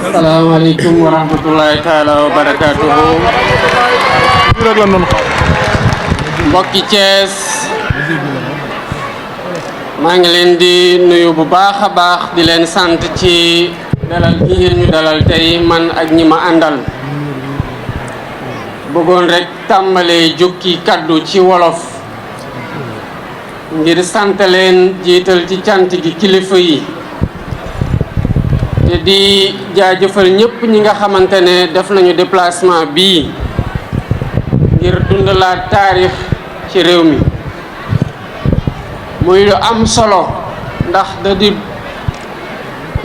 Assalamualaikum warahmatullahi taala wabarakatuh. Mbokki Thiès maa ngi leen di nuyu bu baax a baax di leen sant ci dalal gi ngeen ñu dalal tey man ak ñi ma àndal. Bëggoon rek tàmbalee jukki kaddu ci wolof ngir sant leen jiital ci cant gi kilifa yi te di jaajëfal ñëpp ñi nga xamante ne def nañu déplacement bii ngir dundalaat taarix ci réew mi muy lu am solo ndax da di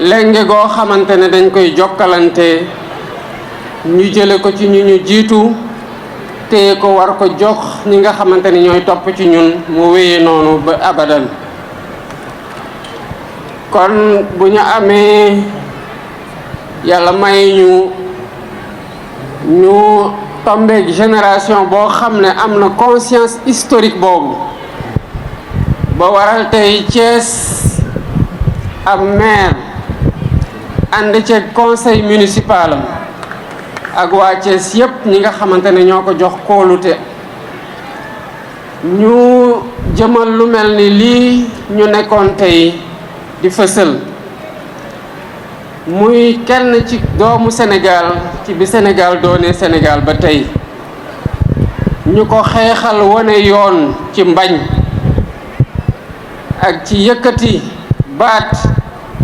lenge goo xamante ne dañ koy jokkalante ñu jële ko ci ñu jiitu te ko war ko jox ñi nga xamante ne ñooy topp ci ñun mu wéyee noonu ba abadan. kon bu ñu amee yàlla may ñu tombeeg génération boo xam ne am na conscience historique boobu ba waral tey Thiès am maire ànd ceeg conseil municipal am ak waa Thiès yépp ñi nga xamante ne ñoo ko jox kóolute ñu jëmal lu mel ni lii ñu nekkoon tey di fësal muy kenn ci doomu Sénégal ci bi Sénégal doone Sénégal ba tey ñu ko xeexal wane yoon ci mbañ ak ci yëkkati baat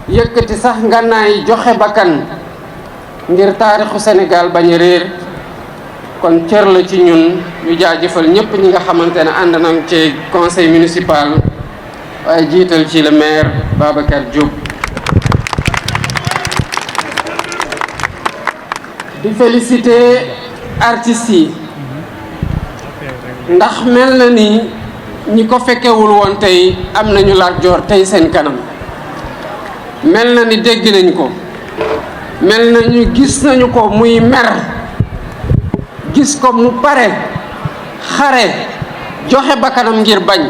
yëkkati sax ngànnaay joxe bakkan ngir taarixu Sénégal bañ a réer kon cër la ci ñun ñu jaajëfal ñëpp ñi nga xamante ne ànd nañ ci conseil municipal waaye jiital ci le maire Babacar Diop. di féliciter artistes yi ndax mel na ni ñi ko fekkewul woon tey am nañu Lat Joor tey seen kanam mel na ni dégg nañ ko mel na ñu gis nañu ko muy mer gis ko mu pare xare joxe bakkanam ngir bañ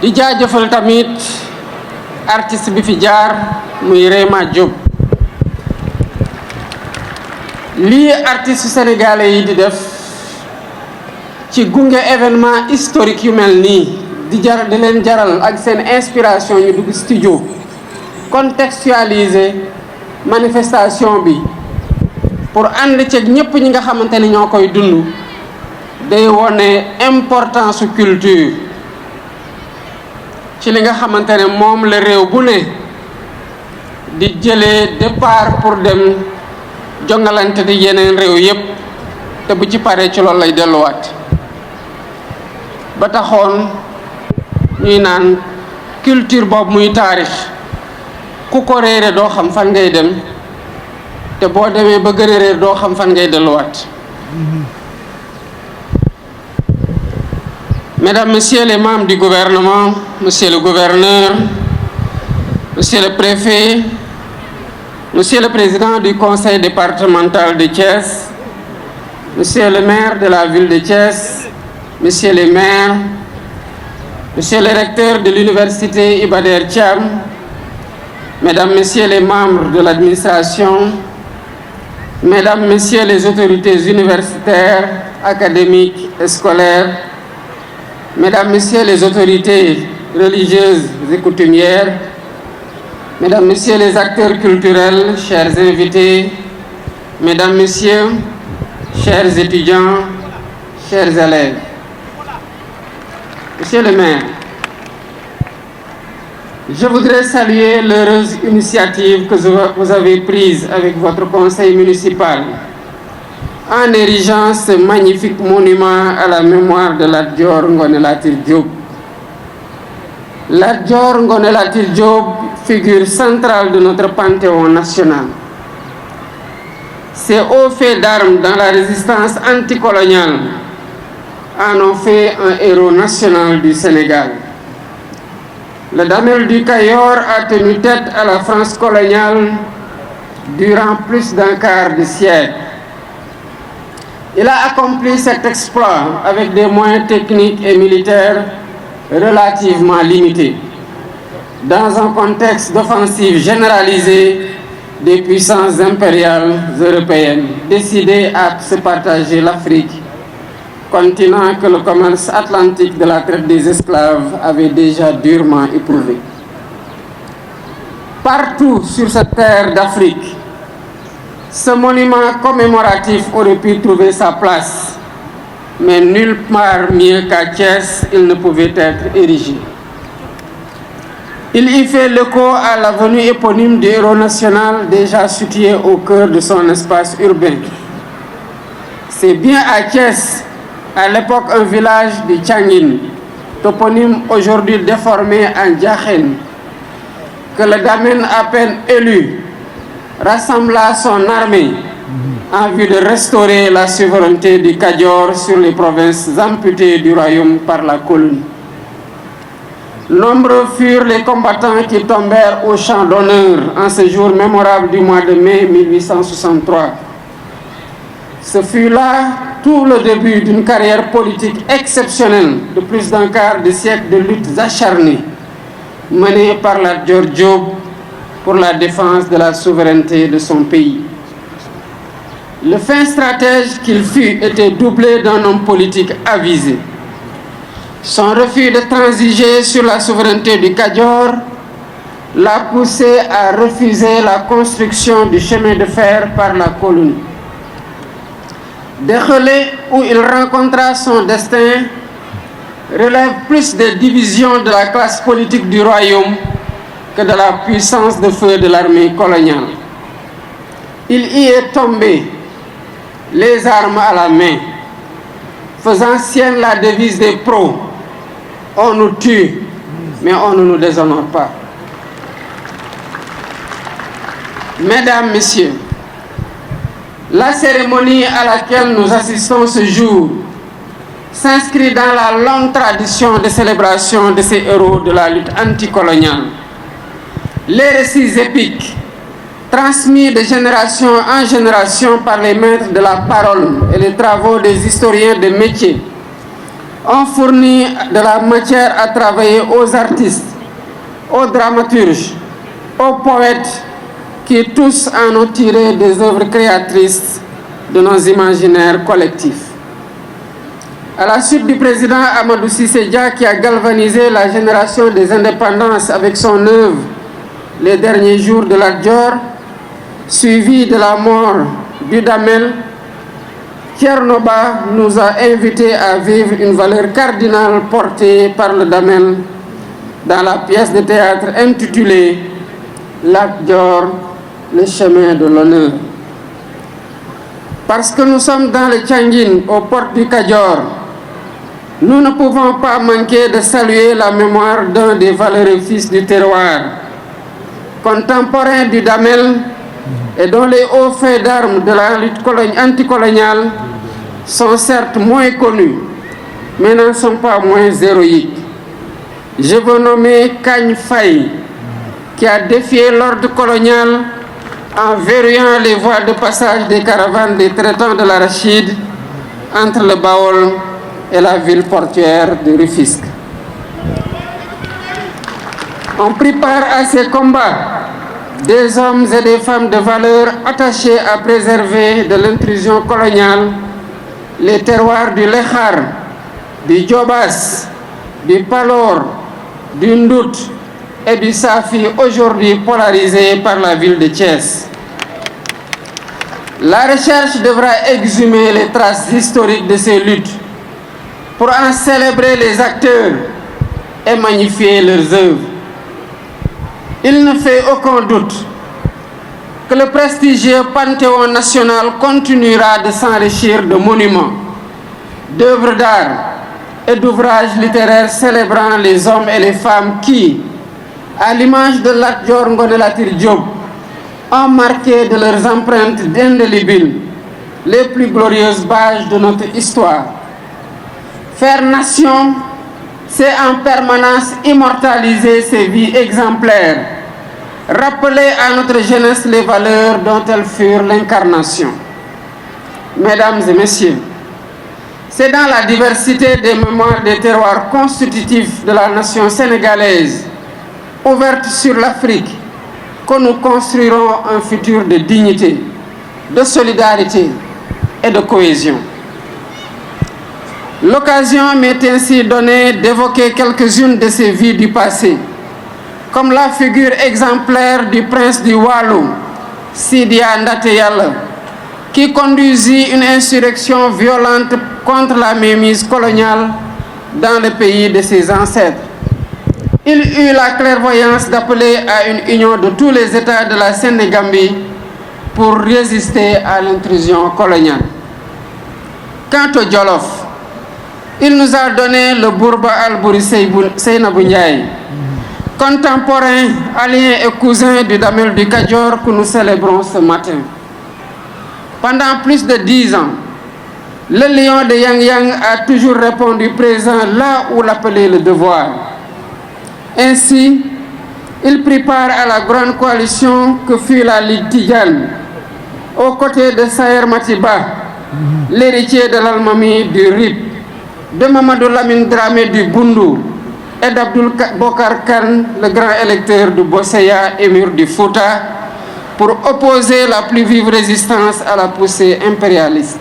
di jaajëfal tamit artiste bi fi jaar muy Réma Diop. lii artiste sénégalais yi di def ci gunge événement historique yu mel nii di leen jaral ak seen inspiration ñu dugg studio contextualiser manifestation bi pour ànd ceeg ñëpp ñi nga xamante ne ñoo koy dund day wone importance su culture ci li nga xamante ne moom la réew bu ne di jëlee départ pour dem jongalante di yeneen réew yépp te bu ci paree ci loolu lay delluwaat ba taxoon ñuy naan culture boobu muy taarix ku ko réere doo xam fan ngay dem te boo demee ba gën a réer doo xam fan ngay delluwaat. Mesdames, Messieurs les membres du gouvernement, Monsieur le gouverneur, Monsieur le préfet, Monsieur le président du conseil départemental de Thiès, Monsieur le maire de la ville de Thiès, Monsieur les maires, Monsieur le recteur de l'université Iba Der Thiam, Mesdames, Messieurs les membres de l'administration, Mesdames, Messieurs les autorités universitaires, académiques et scolaires, Mesdames, Messieurs les autorités religieuses et coutumières, Mesdames, Messieurs les acteurs culturels, chers invités, Mesdames, Messieurs, chers étudiants, chers élèves. Monsieur le maire, je voudrais saluer l'heureuse initiative que vous avez prise avec votre conseil municipal en érigeant ce magnifique monument à la mémoire de Lat Dior Ngoné Latyr Diop. Lat Dior Ngoné Latyr Diop, figure centrale de notre panthéon national. Ces hauts faits d'armes dans la résistance anticoloniale en ont fait un héros national du Sénégal. Le Damel du Cayor a tenu tête à la France coloniale durant plus d'un quart de siècle. Il a accompli cet exploit avec des moyens techniques et militaires relativement limités, dans un contexte d'offensive généralisée des puissances impériales européennes décidées à se partager l'Afrique, continent que le commerce atlantique de la traite des esclaves avait déjà durement éprouvé. Partout sur cette terre d'Afrique, ce monument commémoratif aurait pu trouver sa place, mais nulle part mieux qu'à Thiès, il ne pouvait être érigé. Il y fait l'écho à l'avenue éponyme du héros national déjà situé au cœur de son espace urbain. C'est bien à Thiès, à l'époque un village de Tchangin, toponyme aujourd'hui déformé en Djahen, que le Damen à peine élu rassembla son armée en vue de restaurer la souveraineté du Kadior sur les provinces amputées du royaume par la colonie. Nombreux furent les combattants qui tombèrent au champ d'honneur en ce jour mémorable du mois de mai 1863. Ce fut là tout le début d'une carrière politique exceptionnelle de plus d'un quart de siècle de luttes acharnées menées par Lat Dior Diop pour la défense de la souveraineté de son pays. Le fin stratège qu'il fut était doublé d'un homme politique avisé. Son refus de transiger sur la souveraineté du Kadior l'a poussé à refuser la construction du chemin de fer par la colonie. Dégelé, où il rencontra son destin, relève plus des divisions de la classe politique du royaume que de la puissance de feu de l'armée coloniale. Il y est tombé, les armes à la main, faisant sienne la devise des pros: on nous tue, mais on ne nous déshonore pas. Mesdames, Messieurs, la cérémonie à laquelle nous assistons ce jour s'inscrit dans la longue tradition de célébration de ces héros de la lutte anticoloniale. Les récits épiques, transmis de génération en génération par les maîtres de la parole et les travaux des historiens de métier, ont fourni de la matière à travailler aux artistes, aux dramaturges, aux poètes, qui tous en ont tiré des œuvres créatrices de nos imaginaires collectifs. À la suite du président Amadou Cissé Dia, qui a galvanisé la génération des indépendances avec son œuvre Les derniers jours de Lat Dior, suivi de la mort du Damel, Thierno Ba nous a invités à vivre une valeur cardinale portée par le Damel dans la pièce de théâtre intitulée Lat Dior, le chemin de l'honneur. Parce que nous sommes dans le Tchangin, aux portes du Kadior, nous ne pouvons pas manquer de saluer la mémoire d'un des valeureux fils du terroir, contemporain du Damel et dont les hauts faits d'armes de la lutte anticoloniale sont certes moins connus, mais n'en sont pas moins héroïques. Je veux nommer Kagne Faye, qui a défié l'ordre colonial en verrouillant les voies de passage des caravanes des traitants de l'arachide entre le Baol et la ville portuaire de Rufisque. On prit part à ces combats des hommes et des femmes de valeur attachés à préserver de l'intrusion coloniale les terroirs du Lechar, du Djobas, du Palor, du Ndout et du Safi, aujourd'hui polarisés par la ville de Thiès. La recherche devra exhumer les traces historiques de ces luttes pour en célébrer les acteurs et magnifier leurs œuvres. Il ne fait aucun doute que le prestigieux Panthéon national continuera de s'enrichir de monuments, d'œuvres d'art et d'ouvrages littéraires célébrant les hommes et les femmes qui, à l'image de Lat Dior Ngoné Latyr Diop, ont marqué de leurs empreintes indélébiles les plus glorieuses pages de notre histoire. Faire nation, c'est en permanence immortaliser ces vies exemplaires, rappeler à notre jeunesse les valeurs dont elles furent l'incarnation. Mesdames et messieurs, c'est dans la diversité des mémoires des terroirs constitutifs de la nation sénégalaise, ouverte sur l'Afrique, que nous construirons un futur de dignité, de solidarité et de cohésion. L'occasion m'est ainsi donnée d'évoquer quelques-unes de ces vies du passé, comme la figure exemplaire du prince du Waalo, Sidia Ndaté Yalla, qui conduisit une insurrection violente contre la mainmise coloniale dans le pays de ses ancêtres. Il eut la clairvoyance d'appeler à une union de tous les États de la Sénégambie pour résister à l'intrusion coloniale. Quant au Jolof, il nous a donné le Bourba Albouri Seynabou Ndiaye, contemporain, allié et cousin du Damel du Kadior que nous célébrons ce matin. Pendant plus de 10 ans, le lion de Yang Yang a toujours répondu présent là où l'appelait le devoir. Ainsi, il prit part à la grande coalition que fut la Ligue Tidjane, aux côtés de Saher Matiba, l'héritier de l'Almami du RIP, de Mamadou Lamine Dramé du Bundu et d'Abdoul Bokar Khan, le grand électeur du Bosseya, émir du Fouta, pour opposer la plus vive résistance à la poussée impérialiste.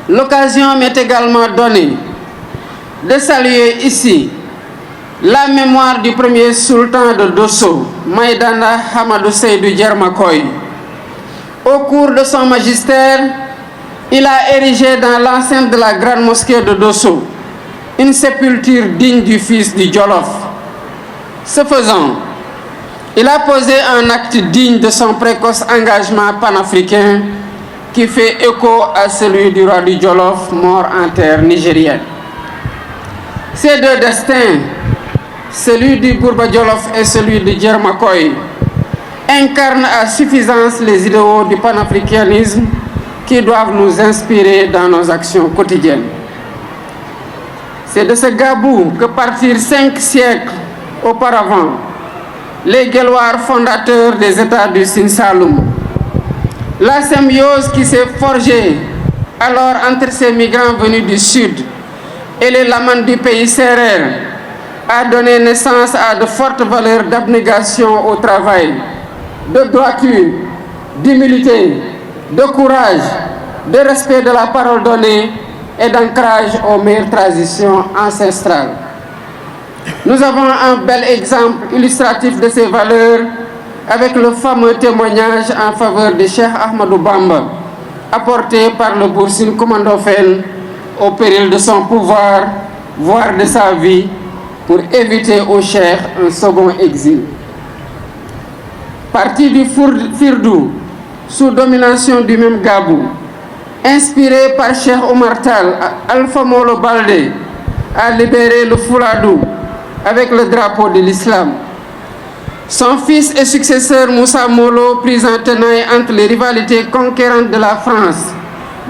L'occasion m'est également donnée de saluer ici la mémoire du premier sultan de Dosso, Maïdana Hamadou Seydou Djermakoy. Au cours de son magistère, il a érigé dans l'enceinte de la grande mosquée de Dosso une sépulture digne du fils du Jolof. Ce faisant, il a posé un acte digne de son précoce engagement panafricain qui fait écho à celui du roi du Jolof, mort en terre nigérienne. Ces deux destins, celui du Bourba Jolof et celui de Djermakoy, incarnent à suffisance les idéaux du panafricanisme qui doivent nous inspirer dans nos actions quotidiennes. C'est de ce Gabou que partirent 5 siècles auparavant les Guelwaars fondateurs des États du Sine Saloum. La symbiose qui s'est forgée alors entre ces migrants venus du sud et les lamans du pays sérère a donné naissance à de fortes valeurs d'abnégation au travail, de droiture, d'humilité, de courage, de respect de la parole donnée et d'ancrage aux meilleures traditions ancestrales. Nous avons un bel exemple illustratif de ces valeurs avec le fameux témoignage en faveur de Cheikh Ahmadou Bamba, apporté par le Boursine Koumandofène au péril de son pouvoir, voire de sa vie, pour éviter au Cheikh un second exil. Parti du Firdou, sous domination du même Gabou, inspiré par Cheikh Omar Tall, Alpha Molo Baldé a libéré le Fouladou avec le drapeau de l'islam. Son fils et successeur Moussa Molo, pris en tenaille entre les rivalités conquérantes de la France,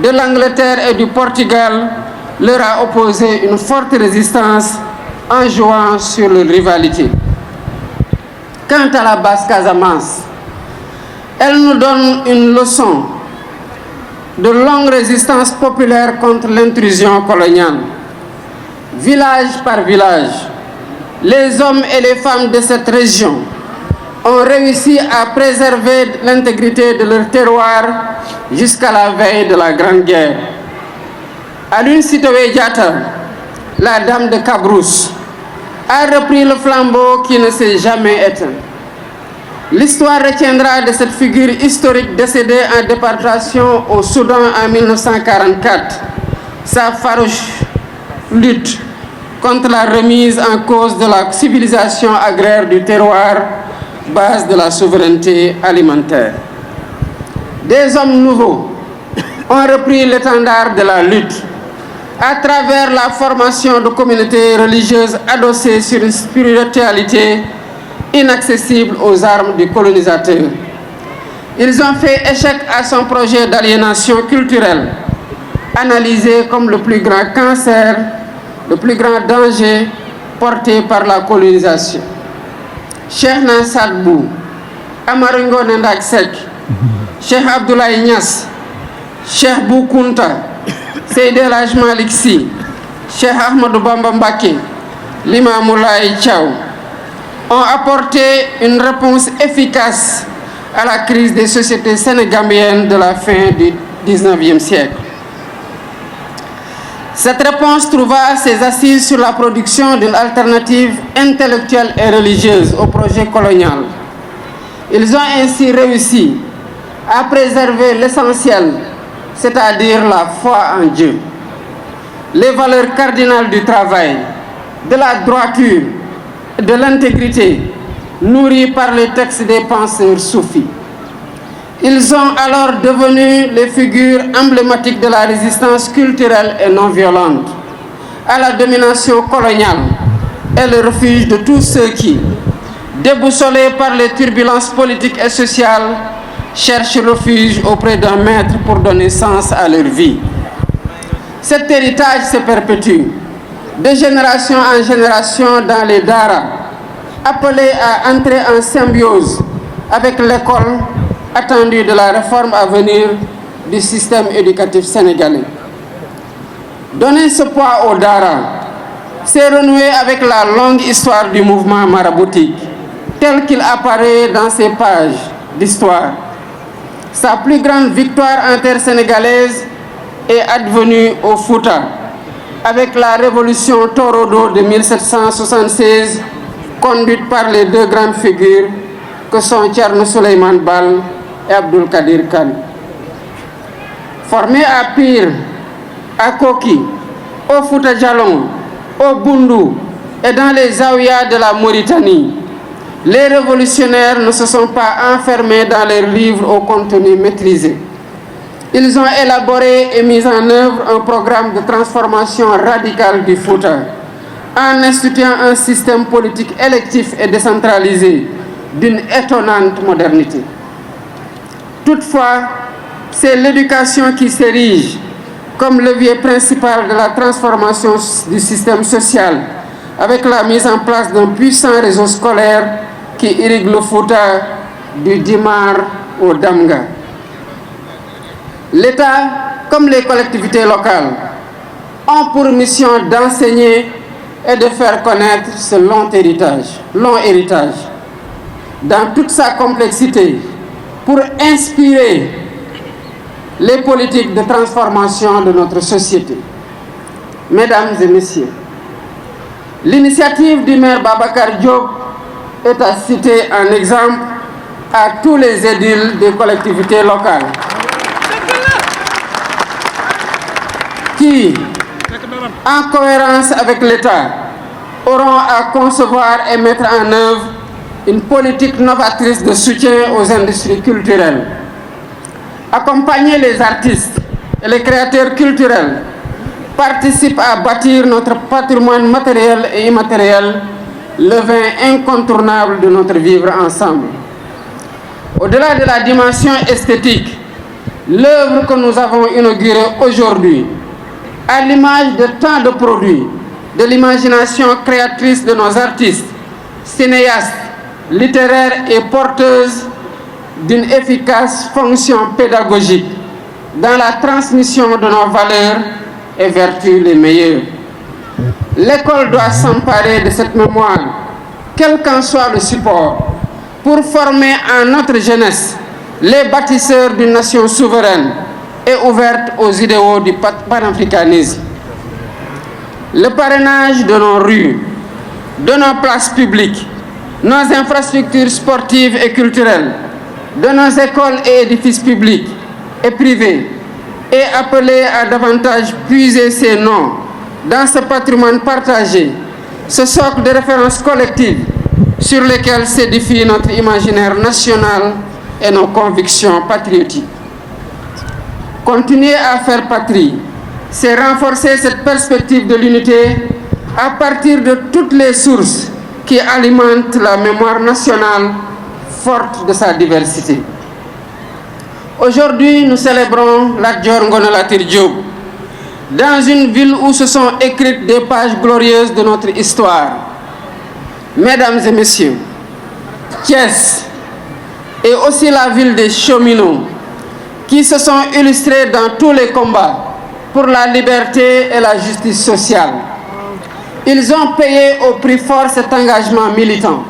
de l'Angleterre et du Portugal, leur a opposé une forte résistance en jouant sur leur rivalité. Quant à la Basse-Casamance, elle nous donne une leçon de longue résistance populaire contre l'intrusion coloniale. Village par village, les hommes et les femmes de cette région ont réussi à préserver l'intégrité de leur terroir jusqu'à la veille de la Grande Guerre. Aline Sitoé Diatta, la dame de Cabrousse, a repris le flambeau qui ne s'est jamais éteint. L'histoire retiendra de cette figure historique décédée en déportation au Soudan en 1944 sa farouche lutte contre la remise en cause de la civilisation agraire du terroir, base de la souveraineté alimentaire. Des hommes nouveaux ont repris l'étendard de la lutte à travers la formation de communautés religieuses adossées sur une spiritualité inaccessible aux armes du colonisateur. Ils ont fait échec à son projet d'aliénation culturelle, analysé comme le plus grand cancer, le plus grand danger porté par la colonisation. Cheikh Sadbou, Amaringo Ndak Seck, Cheikh Abdoulaye Niass, Cheikh Bou Kounta, Seydi El Hadji Malick Sy, Cheikh Ahmadou Bamba Mbacké, Limamou Laye Thiaw, ont apporté une réponse efficace à la crise des sociétés sénégambiennes de la fin du XIXe siècle. Cette réponse trouva ses assises sur la production d'une alternative intellectuelle et religieuse au projet colonial. Ils ont ainsi réussi à préserver l'essentiel, c'est-à-dire la foi en Dieu, les valeurs cardinales du travail, de la droiture, de l'intégrité, nourries par les textes des penseurs soufis. Ils sont alors devenus les figures emblématiques de la résistance culturelle et non violente à la domination coloniale et le refuge de tous ceux qui, déboussolés par les turbulences politiques et sociales, cherchent refuge auprès d'un maître pour donner sens à leur vie. Cet héritage se perpétue de génération en génération dans les daras, appelés à entrer en symbiose avec l'école attendue de la réforme à venir du système éducatif sénégalais. Donner ce poids au dara, c'est renouer avec la longue histoire du mouvement maraboutique, tel qu'il apparaît dans ces pages d'histoire. Sa plus grande victoire intersénégalaise est advenue au Fouta, avec la révolution Torodo de 1776, conduite par les deux grandes figures que sont Thierno Souleymane Baal et Abdul Kadir Khan. Formés à Pire, à Koki, au Fouta Djalon, au Bundu et dans les Zaouïas de la Mauritanie, les révolutionnaires ne se sont pas enfermés dans leurs livres au contenu maîtrisé. Ils ont élaboré et mis en œuvre un programme de transformation radicale du Fouta, en instituant un système politique électif et décentralisé d'une étonnante modernité. Toutefois, c'est l'éducation qui s'érige comme levier principal de la transformation du système social, avec la mise en place d'un puissant réseau scolaire qui irrigue le Fouta du Dimar au Damga. L'État, comme les collectivités locales, ont pour mission d'enseigner et de faire connaître ce long héritage, dans toute sa complexité, pour inspirer les politiques de transformation de notre société. Mesdames et messieurs, l'initiative du maire Babacar Diop est à citer en exemple à tous les édiles des collectivités locales qui, en cohérence avec l'État, auront à concevoir et mettre en œuvre une politique novatrice de soutien aux industries culturelles. Accompagner les artistes et les créateurs culturels participe à bâtir notre patrimoine matériel et immatériel, le vin incontournable de notre vivre ensemble. Au-delà de la dimension esthétique, l'œuvre que nous avons inaugurée aujourd'hui, à l'image de tant de produits, de l'imagination créatrice de nos artistes, cinéastes, littéraires et porteuses d'une efficace fonction pédagogique dans la transmission de nos valeurs et vertus les meilleures. L'école doit s'emparer de cette mémoire, quel qu'en soit le support, pour former en notre jeunesse les bâtisseurs d'une nation souveraine et ouverte aux idéaux du panafricanisme. Le parrainage de nos rues, de nos places publiques, nos infrastructures sportives et culturelles, de nos écoles et édifices publics et privés est appelé à davantage puiser ses noms dans ce patrimoine partagé, ce socle de référence collective sur lesquels s'édifie notre imaginaire national et nos convictions patriotiques. Continuer à faire patrie, c'est renforcer cette perspective de l'unité à partir de toutes les sources qui alimentent la mémoire nationale forte de sa diversité. Aujourd'hui, nous célébrons Lat Dior Ngoné Latyr Diop, dans une ville où se sont écrites des pages glorieuses de notre histoire. Mesdames et messieurs, Thiès est aussi la ville des cheminots qui se sont illustrés dans tous les combats pour la liberté et la justice sociale. Ils ont payé au prix fort cet engagement militant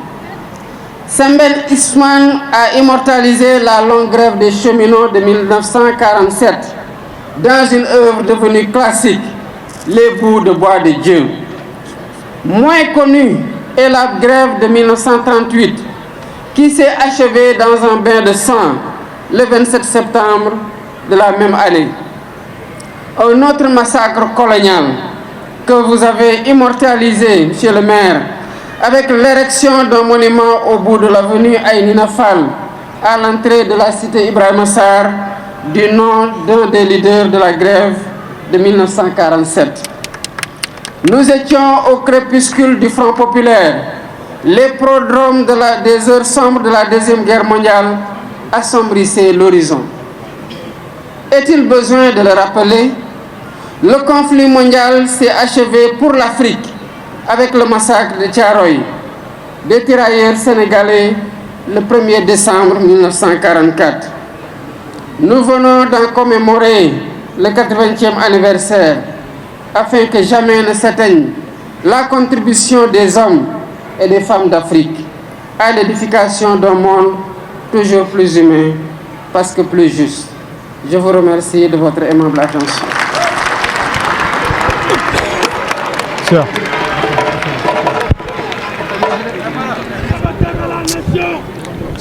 Sembène Ousmane a immortalisé la longue grève des cheminots de 1947 dans une œuvre devenue classique, Les bouts de bois de Dieu. Moins connue est la grève de 1938 qui s'est achevée dans un bain de sang le 27 septembre de la même année. Un autre massacre colonial que vous avez immortalisé, monsieur le maire, avec l'érection d'un monument au bout de l'avenue Aïnina Fall, à l'entrée de la cité Ibrahima Sarr, du nom d'un des leaders de la grève de 1947. Nous étions au crépuscule du Front populaire. Les prodromes des heures sombres de la Deuxième Guerre mondiale assombrissaient l'horizon. Est-il besoin de le rappeler? Le conflit mondial s'est achevé pour l'Afrique avec le massacre de Thiaroye, des tirailleurs sénégalais le 1er décembre 1944. Nous venons d'en commémorer le 80e anniversaire afin que jamais ne s'éteigne la contribution des hommes et des femmes d'Afrique à l'édification d'un monde toujours plus humain parce que plus juste. Je vous remercie de votre aimable attention.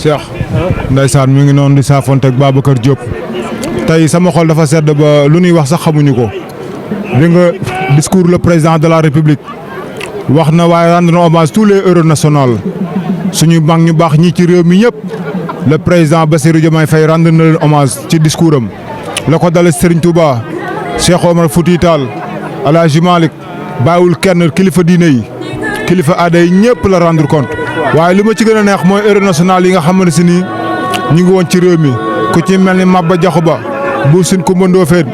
Cheikh ndeysaan mi ngi noonu di saafonte ak Babacar Diop tey sama xol dafa sedd ba lu ñuy wax sax xamuñu ko li nga discours le président de la République wax na waaye rendre na hommage tous les héros nationaux suñu mag ñu baax ñi ci réew mi ñëpp le président Bassirou Diomaye Faye rendre na leen hommage ci discours am la ko dale Serigne Touba Cheikh Omar Fouti Tall El Hadji Malick bàyyiwul kenn kilifa diine yi kilifa aada yi ñëpp la rendre compte waaye li ma ci gën a neex mooy héros national yi nga xamante si nii ñu ngi woon ci réew mi ku ci mel ni Maba Diakhou Ba Buur Sine Coumba Ndoffène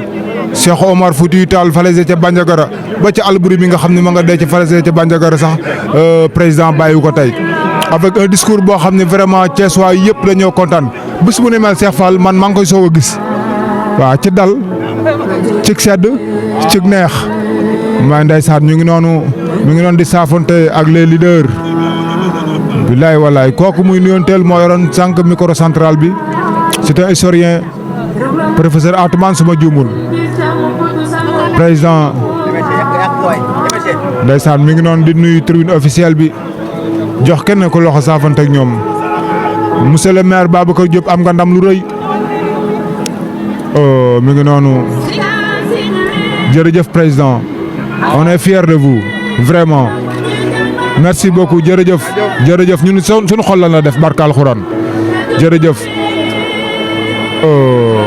Cheikh Omar Foutiyou Tall falaise ca Bandiagara ba ca Albouri mi nga xam ne ma nga dee ci falaise ca Bandiagara sax président bàyyiwu ko tey avec un discours boo xam ne vraiment Thiès waay yëpp dañoo kontaan bés bu ne mel Cheikh Fall man maa ngi koy soog a gis waaw ci dal ci sedd ci neex maa ndeysaan ñu ngi noonu di saafonte ak les leaders bilaay walaay kooku muy nuyoonteel moo yoroon sànq micro central bi c'est un historien professeur Atoumane suma juumul président ndeysaan mi ngi noonu di nuyu tribune officielle bi jox kenn ko loxo saafante ak ñoom monsieur le maire Babacar Diop am nga ndam lu rëy oh mi ngi noonu jërëjëf président on est fiers de vous vraiment merci beaucoup jërëjëf ñun suñu xol la def barka alxuraan jërëjëf oh